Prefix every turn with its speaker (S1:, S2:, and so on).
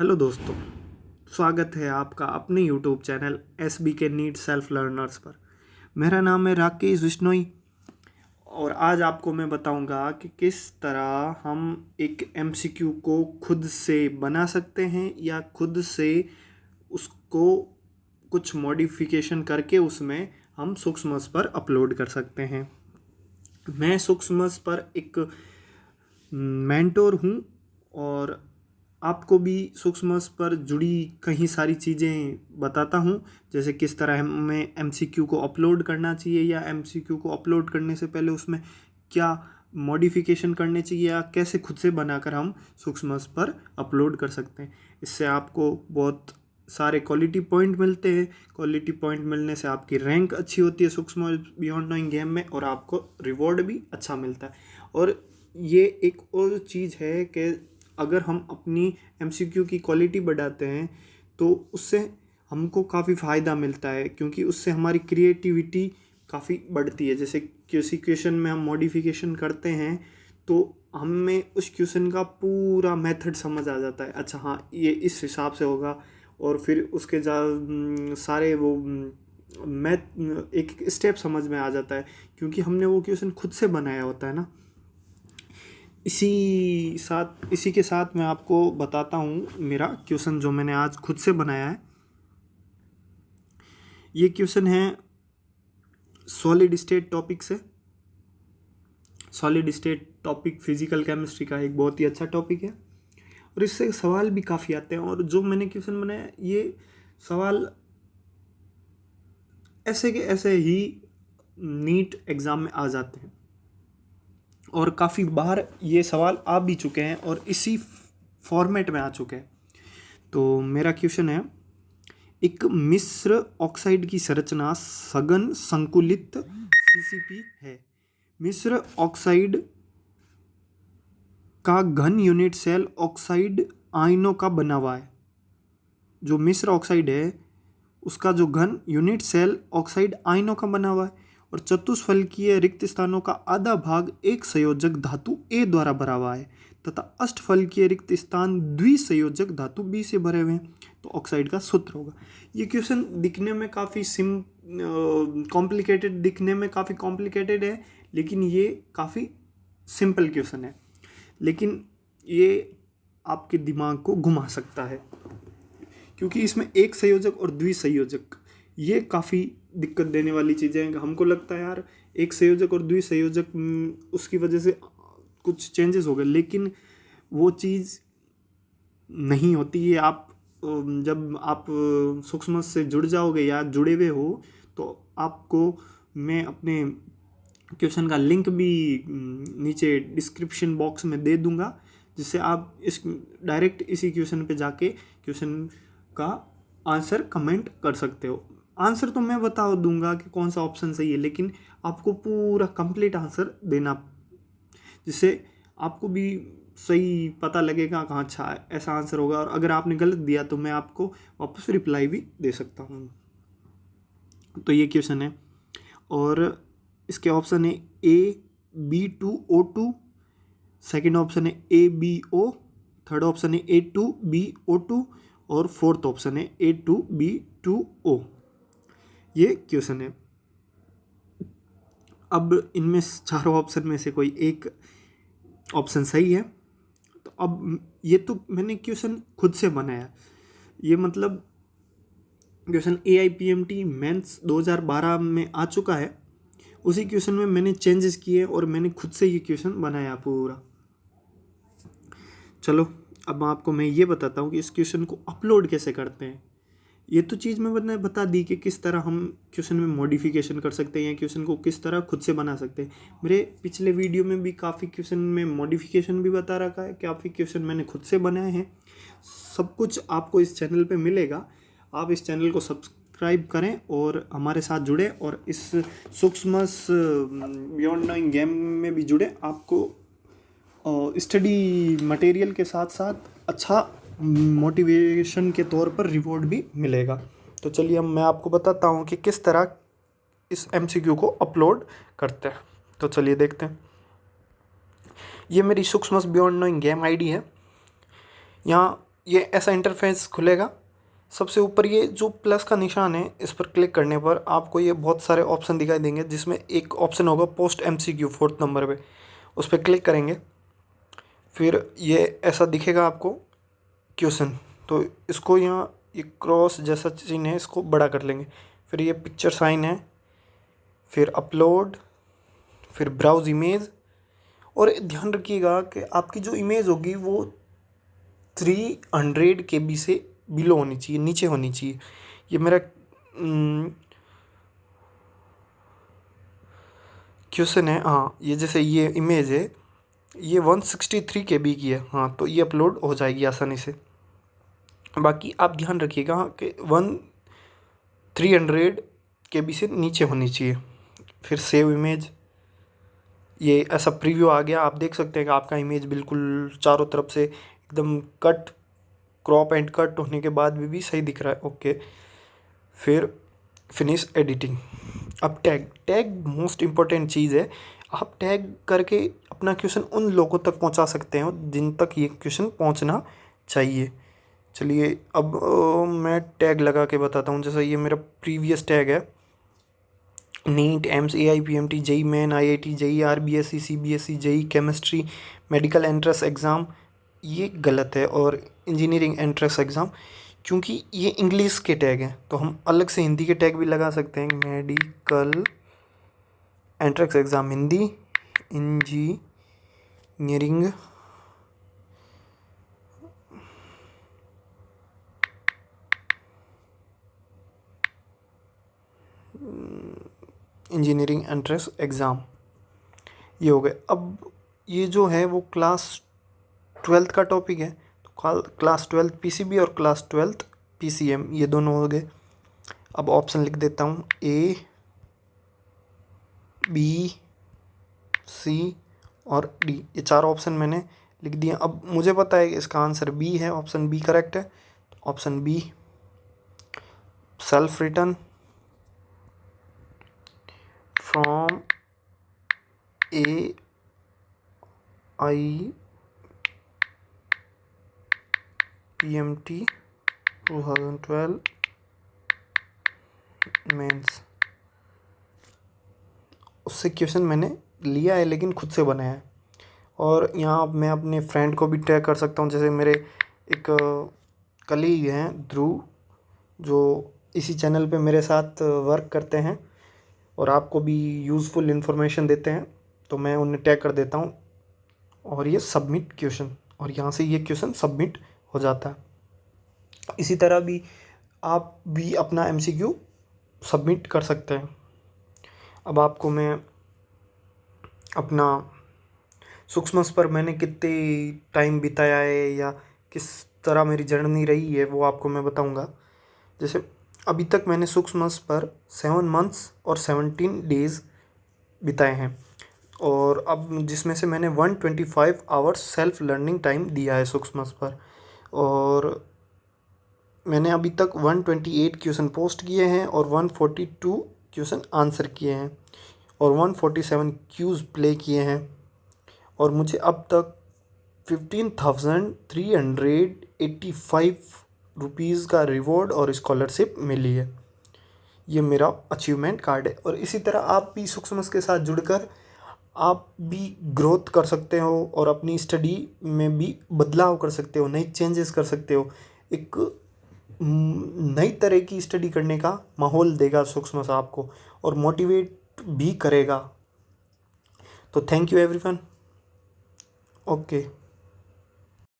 S1: Hello दोस्तों, स्वागत है आपका अपने YouTube channel SBK NEET self learners पर। मेरा नाम है राकेश बिश्नोई और आज आपको मैं बताऊंगा कि किस तरह हम एक MCQ को खुद से बना सकते हैं या खुद से उसको कुछ मॉडिफिकेशन करके उसमें हम सूक्ष्मस पर अपलोड कर सकते हैं। मैं सूक्ष्मस पर एक मेंटोर हूँ और आपको भी सूक्ष्मस पर जुड़ी कई सारी चीज़ें बताता हूँ, जैसे किस तरह हमें MCQ को अपलोड करना चाहिए या MCQ को अपलोड करने से पहले उसमें क्या मॉडिफिकेशन करने चाहिए या कैसे खुद से बनाकर हम सूक्ष्मस पर अपलोड कर सकते हैं। इससे आपको बहुत सारे क्वालिटी पॉइंट मिलते हैं। क्वालिटी पॉइंट मिलने से आपकी रैंक अच्छी होती है सूक्ष्म बियॉन्ड नोइंग गेम में और आपको रिवॉर्ड भी अच्छा मिलता है। और ये एक और चीज़ है कि अगर हम अपनी MCQ की क्वालिटी बढ़ाते हैं तो उससे हमको काफ़ी फ़ायदा मिलता है, क्योंकि उससे हमारी क्रिएटिविटी काफ़ी बढ़ती है। जैसे किसी क्वेश्चन में हम मॉडिफिकेशन करते हैं तो हमें उस क्वेश्चन का पूरा मेथड समझ आ जाता है। अच्छा हाँ, ये इस हिसाब से होगा और फिर उसके सारे वो मैथ एक स्टेप समझ में आ जाता है, क्योंकि हमने वो क्वेश्चन खुद से बनाया होता है ना। इसी के साथ मैं आपको बताता हूँ मेरा क्वेश्चन जो मैंने आज खुद से बनाया है। ये क्वेश्चन है सॉलिड स्टेट टॉपिक से। Solid state topic physical chemistry का एक बहुत ही अच्छा टॉपिक है और इससे सवाल भी काफ़ी आते हैं। और जो मैंने क्वेश्चन बनाया ये सवाल ऐसे के ऐसे ही नीट एग्ज़ाम में आ जाते हैं और काफ़ी बार ये सवाल आ भी चुके हैं और इसी फॉर्मेट में आ चुके हैं। तो मेरा क्वेश्चन है, एक मिश्र ऑक्साइड की संरचना सघन संकुलित CCP है। मिश्र ऑक्साइड का घन यूनिट सेल ऑक्साइड आयनों का बना हुआ है। जो मिश्र ऑक्साइड है उसका जो घन यूनिट सेल ऑक्साइड आयनों का बना हुआ है और चतुष्फलकीय रिक्त स्थानों का आधा भाग एक संयोजक धातु A द्वारा भरा हुआ है तथा अष्टफलकीय रिक्त स्थान द्विसंयोजक धातु B से भरे हुए हैं। तो ऑक्साइड का सूत्र होगा। ये क्वेश्चन दिखने में काफ़ी कॉम्प्लिकेटेड है, लेकिन ये काफ़ी सिंपल क्वेश्चन है, लेकिन ये आपके दिमाग को घुमा सकता है, क्योंकि इसमें एक संयोजक और द्विसंयोजक ये काफ़ी दिक्कत देने वाली चीज़ें हैं। हमको लगता है यार एक संयोजक और द्विसंयोजक उसकी वजह से कुछ चेंजेस हो गए, लेकिन वो चीज़ नहीं होती है। आप जब आप सूक्ष्म से जुड़ जाओगे या जुड़े हुए हो तो आपको मैं अपने क्वेश्चन का लिंक भी नीचे डिस्क्रिप्शन बॉक्स में दे दूंगा, जिससे आप इस डायरेक्ट इसी क्वेश्चन पे जाके क्वेश्चन का आंसर कमेंट कर सकते हो। आंसर तो मैं बता दूंगा कि कौन सा ऑप्शन सही है, लेकिन आपको पूरा कंप्लीट आंसर देना, जिससे आपको भी सही पता लगेगा कहाँ अच्छा ऐसा आंसर होगा। और अगर आपने गलत दिया तो मैं आपको वापस रिप्लाई भी दे सकता हूँ। तो ये क्वेश्चन है और इसके ऑप्शन है A B2O2, सेकेंड ऑप्शन है ABO, थर्ड ऑप्शन है A2BO2 और फोर्थ ऑप्शन है A2B2O। ये क्वेश्चन है। अब इनमें चारों ऑप्शन में से कोई एक ऑप्शन सही है। तो अब ये तो मैंने क्वेश्चन खुद से बनाया, ये मतलब क्वेश्चन AIPMT मेंस 2012 में आ चुका है। उसी क्वेश्चन में मैंने चेंजेस किए और मैंने खुद से ये क्वेश्चन बनाया पूरा। चलो अब आपको मैं ये बताता हूँ कि इस क्वेश्चन को अपलोड कैसे करते हैं। ये तो चीज़ मैंने बता दी कि किस तरह हम क्वेश्चन में मॉडिफिकेशन कर सकते हैं, क्वेश्चन को किस तरह खुद से बना सकते हैं। मेरे पिछले वीडियो में भी काफ़ी क्वेश्चन में मॉडिफिकेशन भी बता रखा है, काफ़ी क्वेश्चन मैंने खुद से बनाए हैं। सब कुछ आपको इस चैनल पे मिलेगा। आप इस चैनल को सब्सक्राइब करें और हमारे साथ जुड़े और इस सूक्ष्म बियॉन्ड नोइंग गेम में भी जुड़े। आपको स्टडी मटेरियल के साथ साथ अच्छा मोटिवेशन के तौर पर रिवॉर्ड भी मिलेगा। तो चलिए अब मैं आपको बताता हूँ कि किस तरह इस MCQ को अपलोड करते हैं। तो चलिए देखते हैं। ये मेरी सूक्ष्म बियॉन्ड नोइंग गेम ID है। यहाँ ये ऐसा इंटरफेस खुलेगा। सबसे ऊपर ये जो प्लस का निशान है, इस पर क्लिक करने पर आपको ये बहुत सारे ऑप्शन दिखाई देंगे, जिसमें एक ऑप्शन होगा पोस्ट MCQ 4th नंबर पे, उस पर क्लिक करेंगे। फिर ये ऐसा दिखेगा आपको क्वेश्चन, तो इसको यहाँ ये क्रॉस जैसा चिन्ह है, इसको बड़ा कर लेंगे। फिर ये पिक्चर साइन है, फिर अपलोड, फिर ब्राउज इमेज। और ध्यान रखिएगा कि आपकी जो इमेज होगी वो 300 KB से बिलो होनी चाहिए, नीचे होनी चाहिए। ये मेरा क्वेश्चन है, हाँ, ये जैसे ये इमेज है ये 163 KB की है, हाँ, तो ये अपलोड हो जाएगी आसानी से। बाकी आप ध्यान रखिएगा कि 300 KB से नीचे होनी चाहिए। फिर सेव इमेज, ये ऐसा प्रीव्यू आ गया। आप देख सकते हैं कि आपका इमेज बिल्कुल चारों तरफ से एकदम कट, क्रॉप एंड कट होने के बाद भी सही दिख रहा है। ओके, फिर फिनिश एडिटिंग। अब टैग मोस्ट इम्पॉर्टेंट चीज़ है। आप टैग करके अपना क्वेश्चन उन लोगों तक पहुंचा सकते हो जिन तक ये क्वेश्चन पहुंचना चाहिए। चलिए अब मैं टैग लगा के बताता हूँ। जैसे ये मेरा प्रीवियस टैग है, NEET, AIIMS, AIPMT, JEE main, IIT, JEE, RBSC, CBSE, JEE chemistry, medical entrance exam, ये गलत है। और इंजीनियरिंग एंट्रेंस एग्ज़ाम, क्योंकि ये इंग्लिश के टैग हैं, तो हम अलग से हिंदी के टैग भी लगा सकते हैं। Medical entrance exam Hindi, engineering entrance exam, ये हो गए। अब ये जो है वो क्लास 12th का टॉपिक है, तो क्लास 12th PCB और क्लास 12th PCM, ये दोनों हो गए। अब ऑप्शन लिख देता हूँ, A, B, C और D, ये चार ऑप्शन मैंने लिख दिए। अब मुझे पता है कि इसका आंसर B है, ऑप्शन B करेक्ट है। Option B, self return from AIPMT 2012 mains, उससे क्वेश्चन मैंने लिया है लेकिन खुद से बनाया है। और यहाँ मैं अपने फ्रेंड को भी टैग कर सकता हूँ। जैसे मेरे एक कलीग हैं ध्रुव, जो इसी चैनल पे मेरे साथ वर्क करते हैं और आपको भी यूज़फुल इन्फॉर्मेशन देते हैं, तो मैं उन्हें टैग कर देता हूँ। और ये सबमिट क्वेश्चन, और यहाँ से ये क्वेश्चन सबमिट हो जाता है। इसी तरह भी आप भी अपना MCQ सबमिट कर सकते हैं। अब आपको मैं अपना सूक्ष्म पर मैंने कितने टाइम बिताया है या किस तरह मेरी जर्नी रही है वो आपको मैं बताऊंगा। जैसे अभी तक मैंने सूक्ष्म पर 7 मंथ्स और 17 डेज़ बिताए हैं, और अब जिसमें से मैंने 125 आवर्स सेल्फ लर्निंग टाइम दिया है सूक्ष्म पर। और मैंने अभी तक 128 क्वेश्चन पोस्ट किए हैं और 142 क्वेश्चन आंसर किए हैं और 147 क्यूज़ प्ले किए हैं। और मुझे अब तक 15,385 रुपीज़ का रिवॉर्ड और स्कॉलरशिप मिली है। ये मेरा अचीवमेंट कार्ड है। और इसी तरह आप भी सूक्ष्म के साथ जुड़कर आप भी ग्रोथ कर सकते हो और अपनी स्टडी में भी बदलाव कर सकते हो, नई चेंजेस कर सकते हो। एक नई तरह की स्टडी करने का माहौल देगा सूक्ष्म आपको और मोटिवेट भी करेगा। तो थैंक यू एवरीवन। ओके।